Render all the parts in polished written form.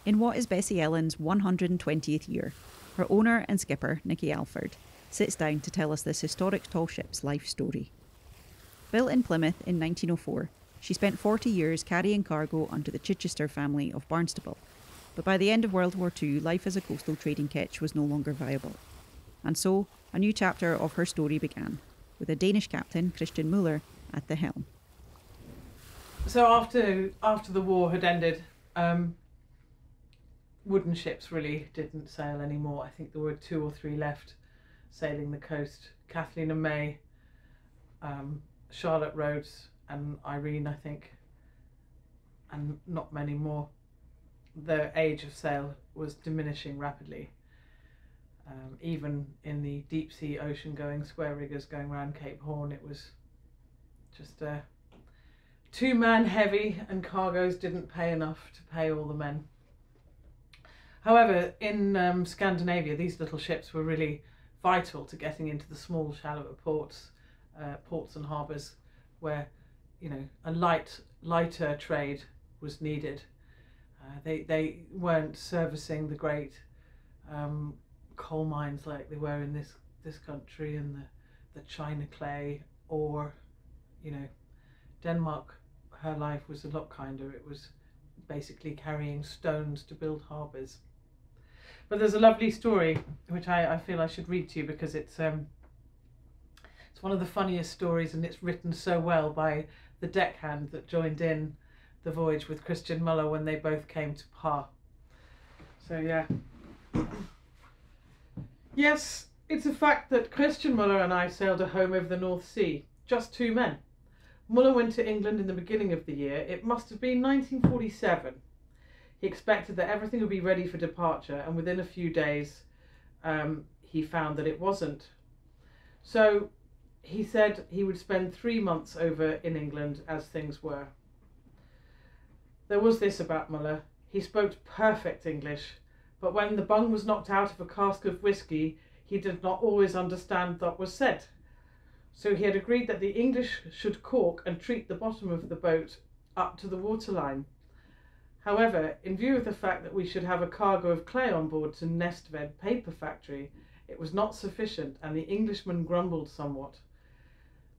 In what is Bessie Ellen's 120th year, her owner and skipper, Nikki Alford, sits down to tell us this historic tall ship's life story. Built in Plymouth in 1904, she spent 40 years carrying cargo under the Chichester family of Barnstaple, but by the end of World War II, life as a coastal trading ketch was no longer viable. And so, a new chapter of her story began, with a Danish captain, Christian Moller, at the helm. So after the war had ended, wooden ships really didn't sail anymore. I think there were 2 or 3 left sailing the coast. Kathleen and May, Charlotte Rhodes and Irene, I think, and not many more. The age of sail was diminishing rapidly. Even in the deep sea ocean going square riggers going around Cape Horn, it was just 2-man heavy, and cargoes didn't pay enough to pay all the men. However, in Scandinavia, these little ships were really vital to getting into the small, shallower ports and harbours where, you know, a lighter trade was needed. They weren't servicing the great coal mines like they were in this country, and the China clay, or, you know, Denmark. Her life was a lot kinder. It was basically carrying stones to build harbours. But there's a lovely story which I feel I should read to you, because it's one of the funniest stories, and it's written so well by the deckhand that joined in the voyage with Christian Moller when they both came to Par. So yeah. Yes, it's a fact that Christian Moller and I sailed a home over the North Sea, just 2 men. Moller went to England in the beginning of the year. It must have been 1947. He expected that everything would be ready for departure, and within a few days he found that it wasn't. So he said he would spend 3 months over in England as things were. There was this about Moller: he spoke perfect English, but when the bung was knocked out of a cask of whisky, he did not always understand what was said. So he had agreed that the English should caulk and treat the bottom of the boat up to the waterline. However, in view of the fact that we should have a cargo of clay on board to Næstved paper factory, it was not sufficient, and the Englishman grumbled somewhat.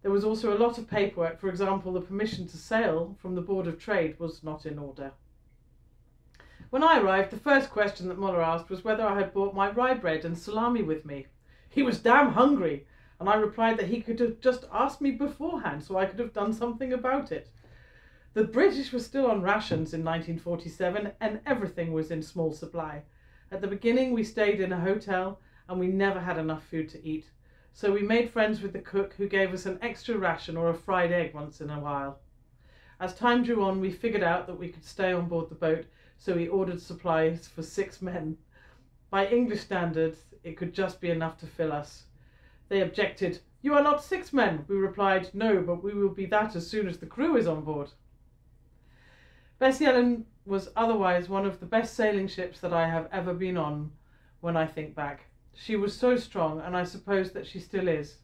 There was also a lot of paperwork. For example, the permission to sail from the Board of Trade was not in order. When I arrived, the first question that Moller asked was whether I had brought my rye bread and salami with me. He was damn hungry, and I replied that he could have just asked me beforehand so I could have done something about it. The British were still on rations in 1947, and everything was in small supply. At the beginning, we stayed in a hotel, and we never had enough food to eat. So we made friends with the cook, who gave us an extra ration or a fried egg once in a while. As time drew on, we figured out that we could stay on board the boat, so we ordered supplies for 6 men. By English standards, it could just be enough to fill us. They objected. "You are not 6 men." We replied, "No, but we will be that as soon as the crew is on board." Bessie Ellen was otherwise one of the best sailing ships that I have ever been on when I think back. She was so strong, and I suppose that she still is.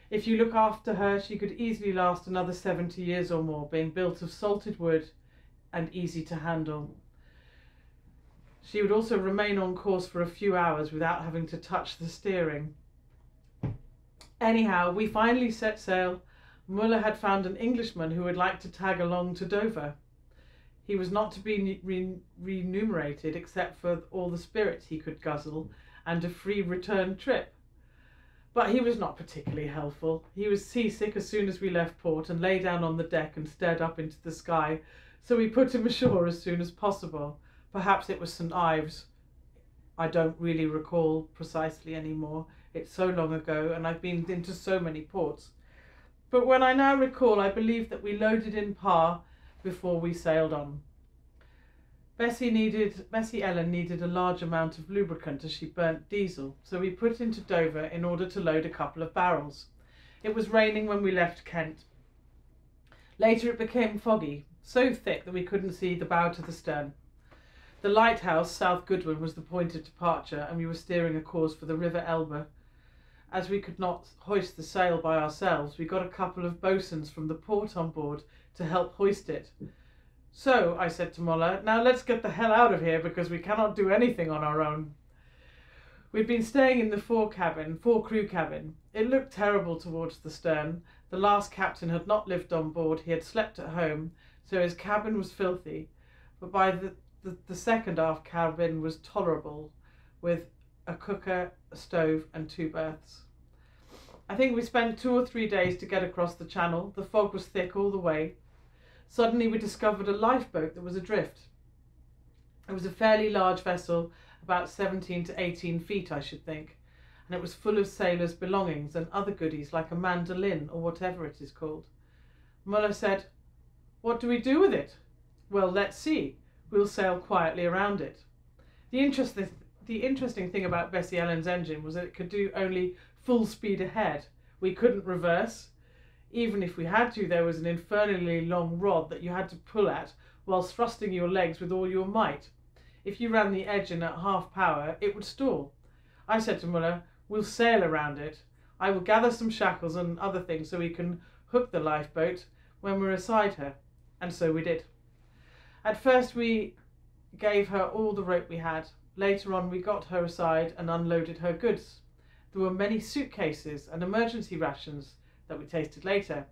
If you look after her, she could easily last another 70 years or more, being built of salted wood and easy to handle. She would also remain on course for a few hours without having to touch the steering. Anyhow, we finally set sail. Moller had found an Englishman who would like to tag along to Dover. He was not to be remunerated except for all the spirits he could guzzle and a free return trip. But he was not particularly helpful. He was seasick as soon as we left port and lay down on the deck and stared up into the sky, so we put him ashore as soon as possible. Perhaps it was St. Ives. I don't really recall precisely anymore. It's so long ago, and I've been into so many ports. But when I now recall, I believe that we loaded in Par before we sailed on. Bessie Ellen needed a large amount of lubricant as she burnt diesel, so we put into Dover in order to load a couple of barrels. It was raining when we left Kent. Later it became foggy, so thick that we couldn't see the bow to the stern. The lighthouse, South Goodwin, was the point of departure, and we were steering a course for the River Elbe. As we could not hoist the sail by ourselves, we got a couple of boatswains from the port on board to help hoist it. So I said to Moller, now let's get the hell out of here because we cannot do anything on our own. We'd been staying in the fore crew cabin. It looked terrible towards the stern. The last captain had not lived on board. He had slept at home, so his cabin was filthy. But by the second aft cabin was tolerable, with a cooker, a stove and 2 berths. I think we spent 2 or 3 days to get across the channel. The fog was thick all the way. Suddenly we discovered a lifeboat that was adrift. It was a fairly large vessel, about 17 to 18 feet, I should think, and it was full of sailors' belongings and other goodies like a mandolin or whatever it is called. Moller said, "What do we do with it?" "Well, let's see. We'll sail quietly around it." The interesting thing about Bessie Ellen's engine was that it could do only full speed ahead. We couldn't reverse. Even if we had to, there was an infernally long rod that you had to pull at whilst thrusting your legs with all your might. If you ran the engine at half power, it would stall. I said to Moller, "We'll sail around it. I will gather some shackles and other things so we can hook the lifeboat when we're aside her." And so we did. At first we gave her all the rope we had. Later on we got her aside and unloaded her goods. There were many suitcases and emergency rations that we tasted later.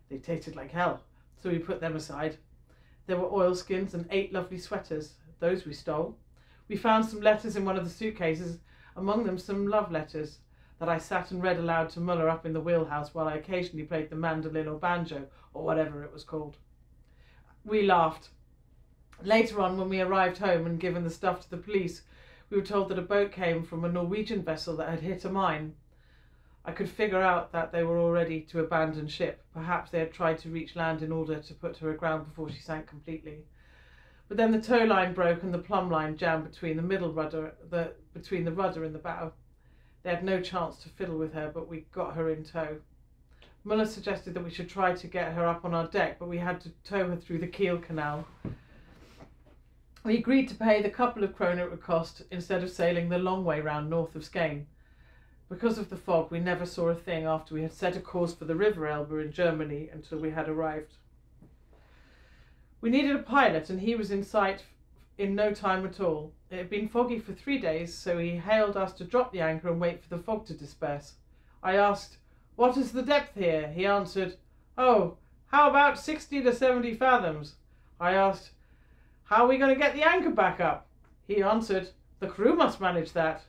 They tasted like hell, so we put them aside. There were oilskins and 8 lovely sweaters. Those we stole. We found some letters in one of the suitcases, among them some love letters that I sat and read aloud to Moller up in the wheelhouse while I occasionally played the mandolin or banjo or whatever it was called. We laughed. Later on, when we arrived home and given the stuff to the police, we were told that a boat came from a Norwegian vessel that had hit a mine. I could figure out that they were all ready to abandon ship. Perhaps they had tried to reach land in order to put her aground before she sank completely. But then the tow line broke and the plumb line jammed between the rudder and the bow. They had no chance to fiddle with her, but we got her in tow. Moller suggested that we should try to get her up on our deck, but we had to tow her through the Kiel Canal. We agreed to pay the couple of kroner it would cost instead of sailing the long way round north of Skane. Because of the fog, we never saw a thing after we had set a course for the River Elbe in Germany until we had arrived. We needed a pilot, and he was in sight in no time at all. It had been foggy for 3 days, so he hailed us to drop the anchor and wait for the fog to disperse. I asked, "What is the depth here?" He answered, "Oh, how about 60 to 70 fathoms?" I asked, "How are we going to get the anchor back up?" He answered, "The crew must manage that."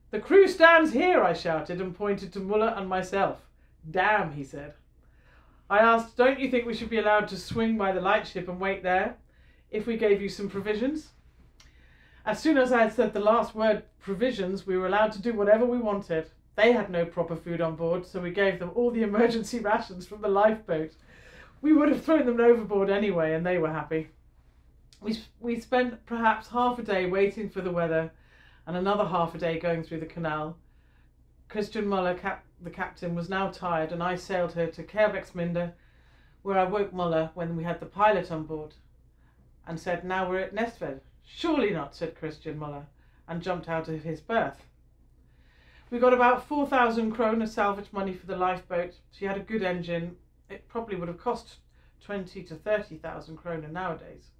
"The crew stands here," I shouted and pointed to Moller and myself. "Damn," he said. I asked, "Don't you think we should be allowed to swing by the lightship and wait there, if we gave you some provisions?" As soon as I had said the last word, provisions, we were allowed to do whatever we wanted. They had no proper food on board, so we gave them all the emergency rations from the lifeboat. We would have thrown them overboard anyway, and they were happy. We spent perhaps half a day waiting for the weather and another half a day going through the canal. Christian Moller, the captain, was now tired, and I sailed her to Kerveksminde, where I woke Moller when we had the pilot on board and said, "Now we're at Nestved." "Surely not," said Christian Moller, and jumped out of his berth. We got about 4,000 kroner salvage money for the lifeboat. She had a good engine. It probably would have cost 20 to 30,000 kroner nowadays.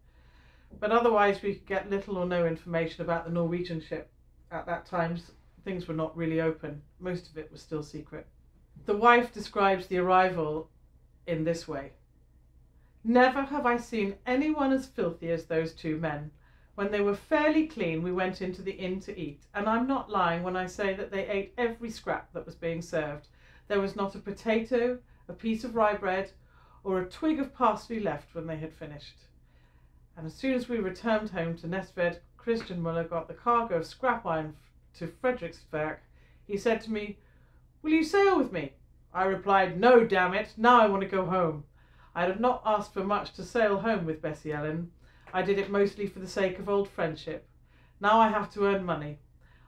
But otherwise we could get little or no information about the Norwegian ship. At that time, things were not really open. Most of it was still secret. The wife describes the arrival in this way. "Never have I seen anyone as filthy as those 2 men. When they were fairly clean, we went into the inn to eat, and I'm not lying when I say that they ate every scrap that was being served. There was not a potato, a piece of rye bread, or a twig of parsley left when they had finished. And as soon as we returned home to Nestved, Christian Moller got the cargo of scrap iron to Frederiksberg. He said to me, 'Will you sail with me?' I replied, 'No, damn it, now I want to go home.' I had not asked for much to sail home with Bessie Ellen. I did it mostly for the sake of old friendship. Now I have to earn money.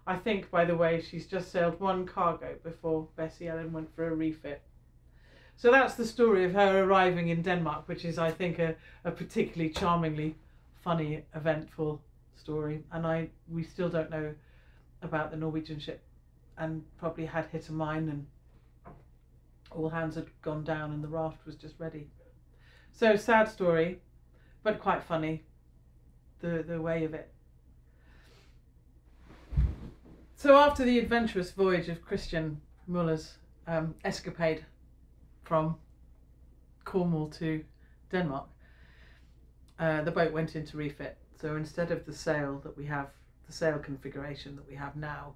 I think, by the way, she's just sailed 1 cargo before Bessie Ellen went for a refit." So that's the story of her arriving in Denmark, which is, I think, a particularly charmingly funny, eventful story. And we still don't know about the Norwegian ship, and probably had hit a mine and all hands had gone down and the raft was just ready. So, sad story, but quite funny, the way of it. So after the adventurous voyage of Christian Moller's escapade from Cornwall to Denmark, the boat went into refit. So instead of the sail that we have, the sail configuration that we have now,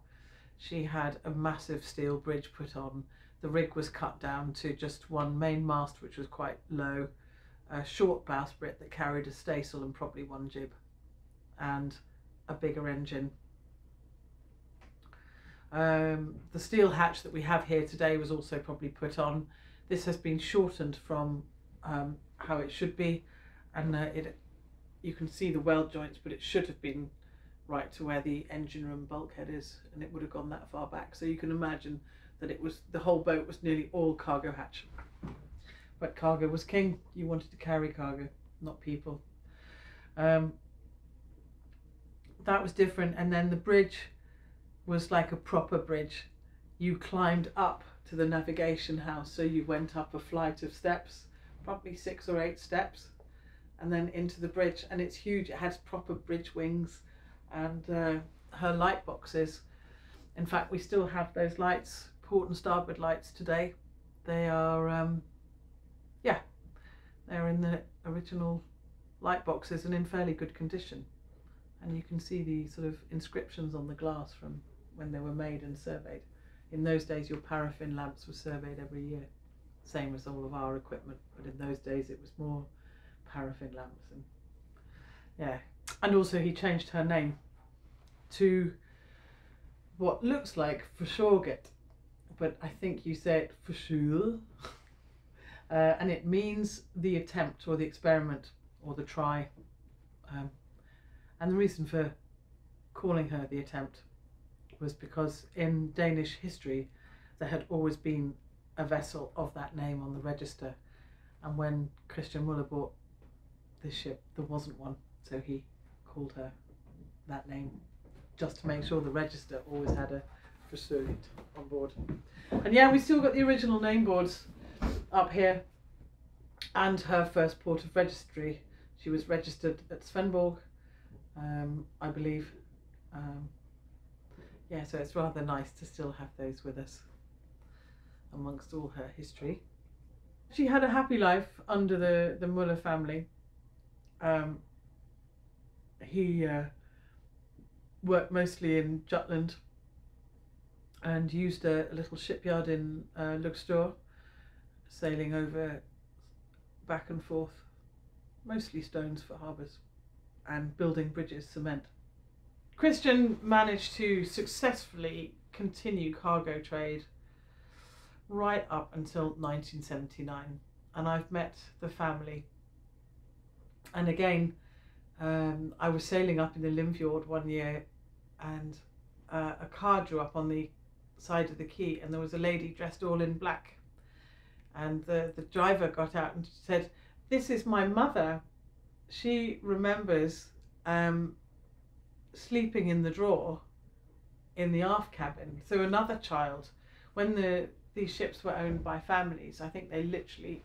she had a massive steel bridge put on. The rig was cut down to just one main mast, which was quite low, a short bowsprit that carried a staysail and probably one jib, and a bigger engine. The steel hatch that we have here today was also probably put on. This has been shortened from how it should be, and you can see the weld joints, but it should have been right to where the engine room bulkhead is, and it would have gone that far back. So you can imagine that it was, the whole boat was nearly all cargo hatch. But cargo was king. You wanted to carry cargo, not people. That was different. And then the bridge was like a proper bridge. You climbed up to the navigation house, so you went up a flight of steps, probably 6 or 8 steps, and then into the bridge. And it's huge. It has proper bridge wings, and her light boxes. In fact, we still have those lights, port and starboard lights today. They are yeah, they're in the original light boxes and in fairly good condition, and you can see the sort of inscriptions on the glass from when they were made and surveyed. In those days, your paraffin lamps were surveyed every year, same as all of our equipment, but in those days it was more paraffin lamps. And yeah, and also he changed her name to what looks like Verschorget, but I think you say it Verschul, and it means the attempt or the experiment or the try. And the reason for calling her the attempt was because in Danish history there had always been a vessel of that name on the register, and when Christian Moller bought this ship there wasn't one, so he called her that name just to make sure the register always had a Verschurget on board. And yeah, we still got the original name boards up here, and her first port of registry. She was registered at Svendborg, I believe. Yeah, so it's rather nice to still have those with us amongst all her history. She had a happy life under the Moller family. He worked mostly in Jutland and used a little shipyard in Luxor, sailing over back and forth, mostly stones for harbours, and building bridges, cement. Christian managed to successfully continue cargo trade right up until 1979, and I've met the family. And again, I was sailing up in the Limfjord one year, and a car drew up on the side of the quay, and there was a lady dressed all in black, and the driver got out and said, "This is my mother. She remembers sleeping in the drawer in the aft cabin." So another child, when these ships were owned by families, I think they literally,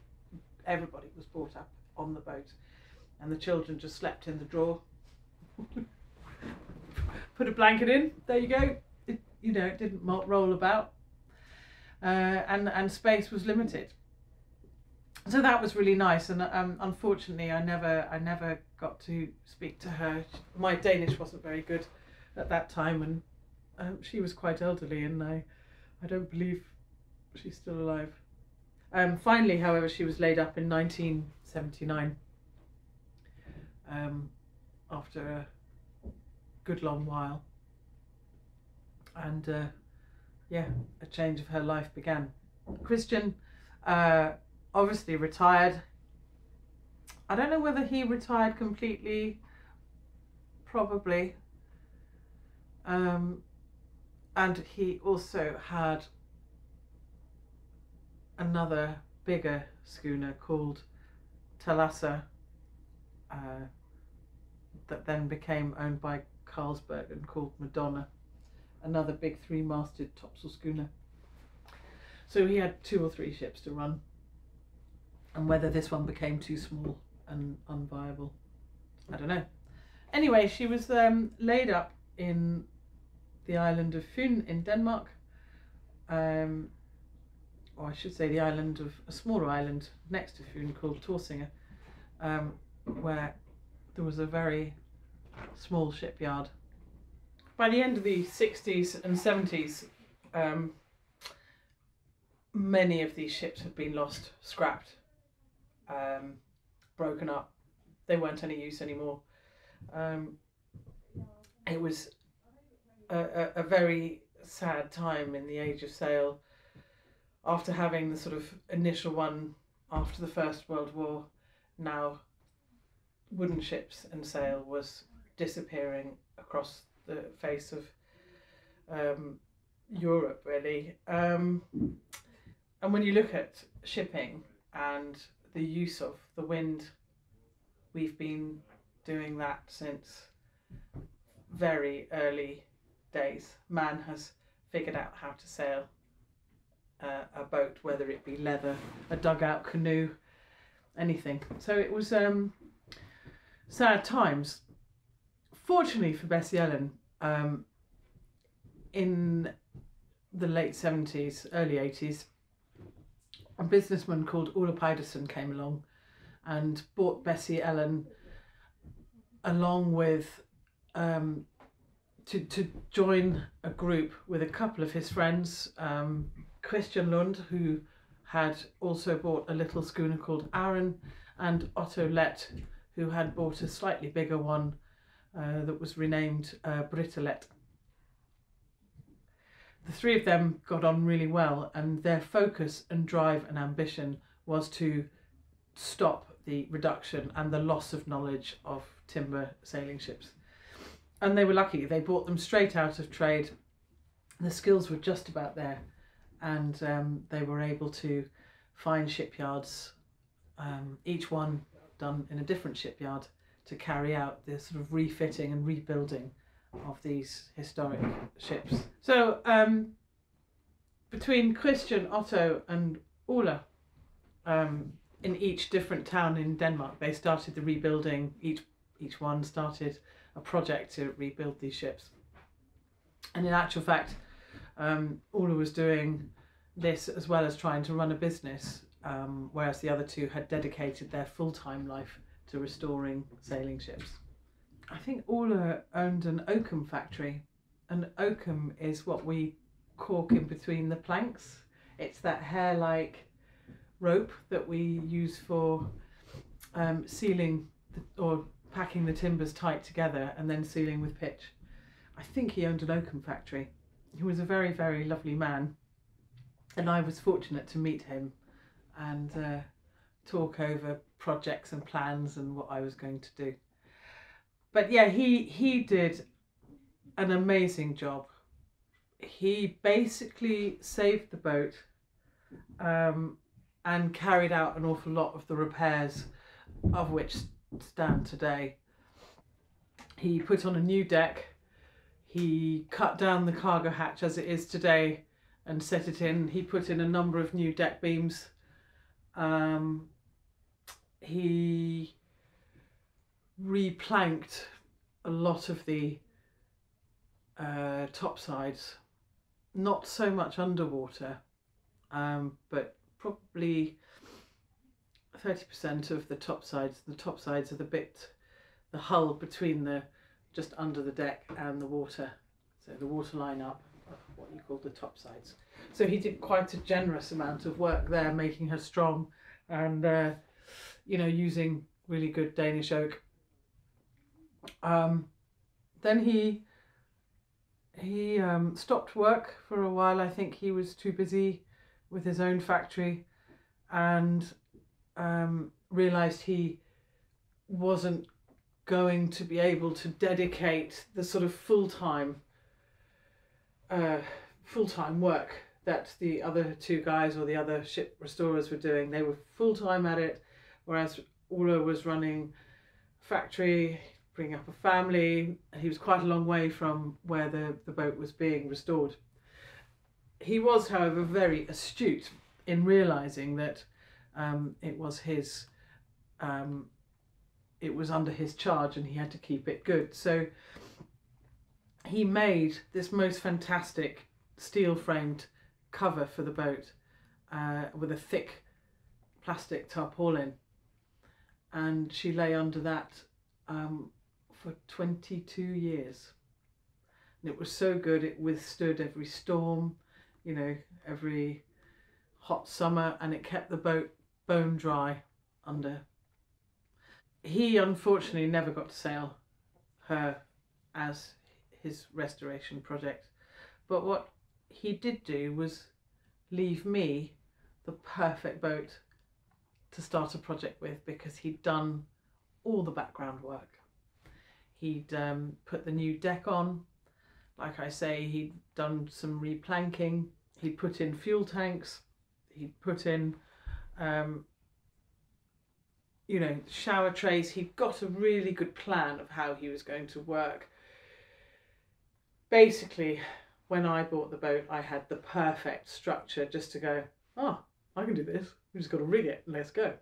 everybody was brought up on the boat, and the children just slept in the drawer. Put a blanket in, there you go. It didn't roll about, and space was limited. So that was really nice, and unfortunately I never got to speak to her. My Danish wasn't very good at that time, and she was quite elderly, and I don't believe she's still alive. Finally, however, she was laid up in 1979 after a good long while, and yeah, a change of her life began. Christian obviously retired. I don't know whether he retired completely, probably, and he also had another bigger schooner called Thalassa, that then became owned by Carlsberg and called Madonna, another big 3-masted topsail schooner. So he had 2 or 3 ships to run, and whether this one became too small and unviable, I don't know. Anyway, she was laid up in the island of Fyn in Denmark, or I should say the island of a smaller island next to Fyn called Torsinge, where there was a very small shipyard. By the end of the 60s and 70s, many of these ships had been lost, scrapped, broken up. They weren't any use anymore. It was a very sad time in the age of sail. After having the sort of initial one after the First World War, now wooden ships and sail was disappearing across the face of Europe, really. And when you look at shipping and the use of the wind, we've been doing that since very early days. Man has figured out how to sail a boat, whether it be leather, a dugout canoe, anything. So it was sad times. Fortunately for Bessie Ellen, in the late 70s, early 80s, a businessman called Ole Pietersen came along and bought Bessie Ellen along with to join a group with a couple of his friends, Christian Lund, who had also bought a little schooner called Aaron, and Otto Lett, who had bought a slightly bigger one that was renamed Brittelet. The three of them got on really well, and their focus and drive and ambition was to stop the reduction and the loss of knowledge of timber sailing ships. And they were lucky. They bought them straight out of trade. The skills were just about there, and they were able to find shipyards, each one done in a different shipyard, to carry out this sort of refitting and rebuilding of these historic ships. So between Christian, Otto and Ole, in each different town in Denmark, they started the rebuilding. Each one started a project to rebuild these ships. And in actual fact, Ole was doing this as well as trying to run a business, whereas the other two had dedicated their full-time life to restoring sailing ships. I think Ole owned an oakum factory. An oakum is what we cork in between the planks. It's that hair-like rope that we use for sealing or packing the timbers tight together and then sealing with pitch. I think he owned an oakum factory. He was a very, very lovely man, and I was fortunate to meet him and talk over projects and plans and what I was going to do. But yeah, he did an amazing job. He basically saved the boat and carried out an awful lot of the repairs of which stand today. He put on a new deck, he cut down the cargo hatch as it is today and set it in. He put in a number of new deck beams. He replanked a lot of the topsides, not so much underwater, but probably 30% of the topsides. The topsides are the hull between just under the deck and the water, so the water line up, what you call the topsides. So he did quite a generous amount of work there, making her strong, and you know, using really good Danish oak. Then he stopped work for a while. I think he was too busy with his own factory, and realised he wasn't going to be able to dedicate the sort of full-time work that the other two guys or the other ship restorers were doing. They were full-time at it, whereas Ole was running a factory, bringing up a family. He was quite a long way from where the boat was being restored. He was, however, very astute in realising that it was it was under his charge and he had to keep it good. So he made this most fantastic steel framed cover for the boat with a thick plastic tarpaulin, and she lay under that for 22 years. And it was so good, it withstood every storm, you know, every hot summer, and it kept the boat bone dry under. He unfortunately never got to sail her as his restoration project, but what he did do was leave me the perfect boat to start a project with, because he'd done all the background work. He'd put the new deck on, like I say, he'd done some replanking, he'd put in fuel tanks, he'd put in you know, shower trays. He'd got a really good plan of how he was going to work. Basically, when I bought the boat, I had the perfect structure just to go, oh, I can do this. We just got to rig it and let's go.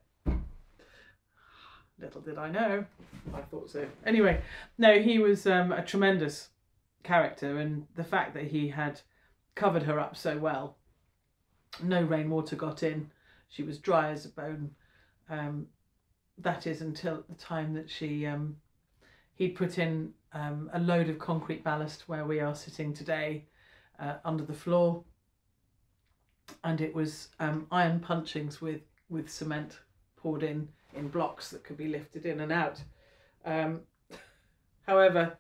Little did I know. I thought so. Anyway, no, he was a tremendous character, and the fact that he had covered her up so well, no rainwater got in, she was dry as a bone. That is until the time that he'd put in a load of concrete ballast where we are sitting today under the floor, and it was iron punchings with cement poured in blocks that could be lifted in and out. However,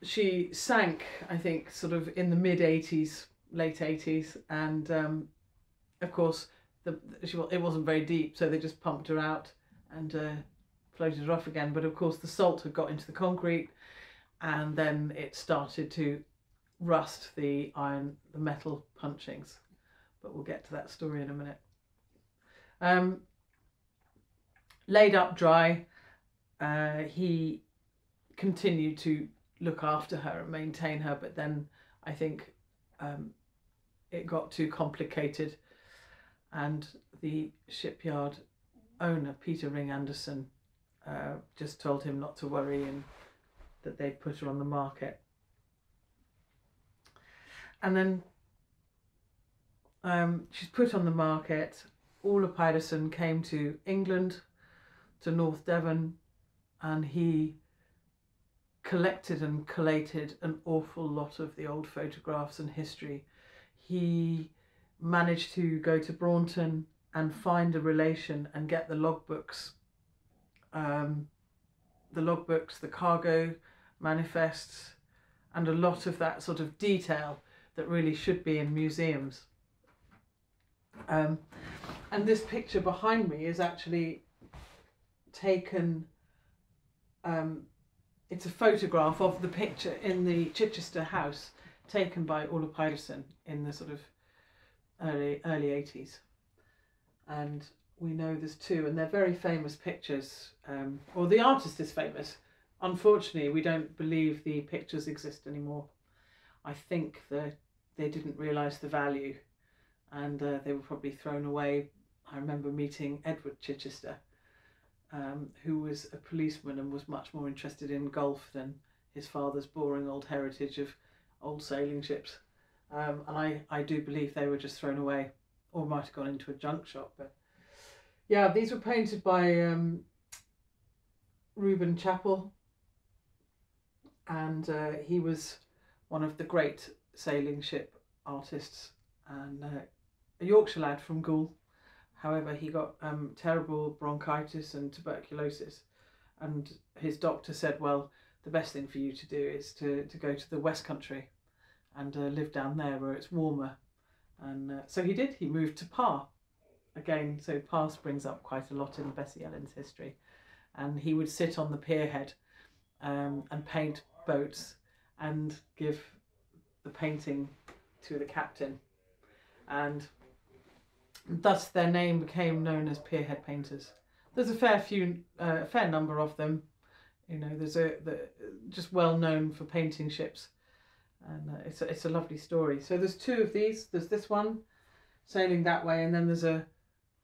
she sank, I think, sort of in the mid-80s, late 80s, and of course it wasn't very deep, so they just pumped her out and floated her off again. But of course the salt had got into the concrete, and then it started to rust the metal punchings. But we'll get to that story in a minute. Laid up dry, he continued to look after her and maintain her, but then I think it got too complicated, and the shipyard owner, Peter Ring Anderson, just told him not to worry and that they'd put her on the market. And then she's put on the market. Ole Pietersen came to England, to North Devon, and he collected and collated an awful lot of the old photographs and history. He managed to go to Braunton and find a relation and get the logbooks, the cargo manifests, and a lot of that sort of detail that really should be in museums. And this picture behind me is actually taken, it's a photograph of the picture in the Chichester house taken by Ole Pietersen in the sort of early 80s. And we know there's two, and they're very famous pictures. Or the artist is famous. Unfortunately, we don't believe the pictures exist anymore. I think that they didn't realise the value, and they were probably thrown away. I remember meeting Edward Chichester, who was a policeman and was much more interested in golf than his father's boring old heritage of old sailing ships. And I do believe they were just thrown away, or might have gone into a junk shop. But yeah, these were painted by Reuben Chappell, and he was one of the great sailing ship artists, and a Yorkshire lad from Goole. However, he got terrible bronchitis and tuberculosis, and his doctor said, well, the best thing for you to do is to go to the West Country and live down there where it's warmer. And so he did. He moved to Par. Again, so Par springs up quite a lot in Bessie Ellen's history. And he would sit on the pierhead and paint boats and give the painting to the captain. And thus their name became known as pierhead painters. There's a fair number of them. You know, there's just well known for painting ships, and it's a lovely story. So there's two of these. There's this one sailing that way, and then there's a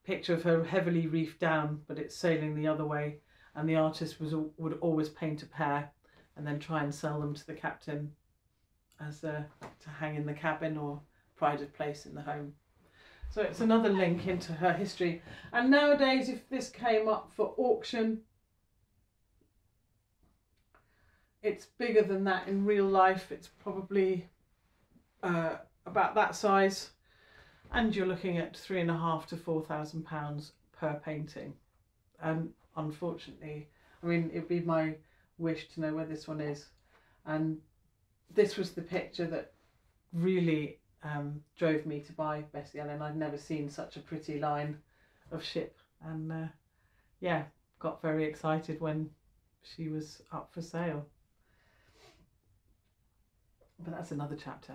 picture of her heavily reefed down, but it's sailing the other way. and the artist would always paint a pair and then try and sell them to the captain as to hang in the cabin or prided place in the home. So it's another link into her history. And nowadays, if this came up for auction, it's bigger than that in real life. It's probably about that size, and you're looking at £3,500 to £4,000 per painting. And unfortunately, I mean, it'd be my wish to know where this one is. And this was the picture that really drove me to buy Bessie Ellen. I'd never seen such a pretty line of ship, and yeah, got very excited when she was up for sale. But that's another chapter.